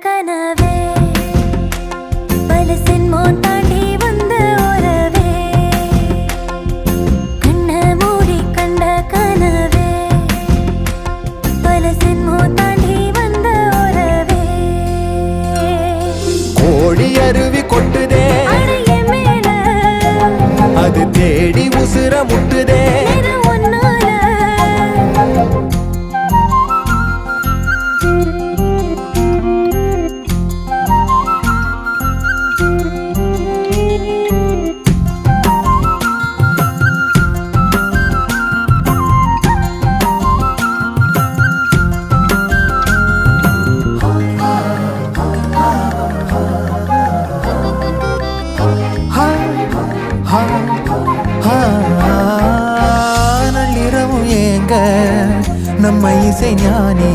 கனவே பல சென்மோன் தாண்டி வந்த உறவே கண்ண மூடி கண்ட கனவே பல சென்மோன் தாண்டி வந்த உறவே கோடி அருவி கொட்டுதே அடைய மேல அது தேடி உசுர முட்டுதே நள்ளிரவும் ஏங்க நம்ம இசை ஞானி